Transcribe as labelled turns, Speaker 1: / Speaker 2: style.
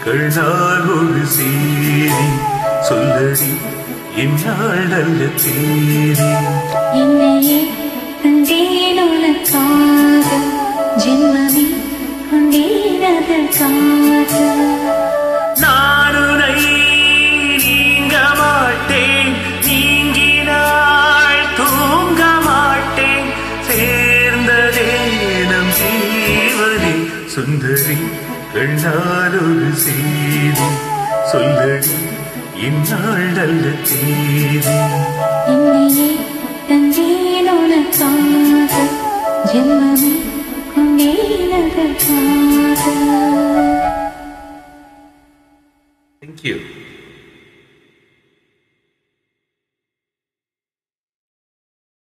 Speaker 1: கண்ணால் ஒரு சேரி சொல்லடி என்னால் அல்ல தேரி
Speaker 2: என்னையே தந்தேன் உனக்காக ஜென்மமே கொண்டேனதற்காக
Speaker 1: நான் உன்னை நீங்க மாட்டேன் நீங்கினாள் தூங்க மாட்டேன் சேர்ந்ததே நம் ஜீவனே சுந்தரி கண்ணால் ஒரு சேரி சொல்லடி என்னால் அல்ல தேரி
Speaker 2: என்னையே தந்தேன் உனக்காக ஜென்மமே கொண்டேனதற்காக.
Speaker 1: Thank you.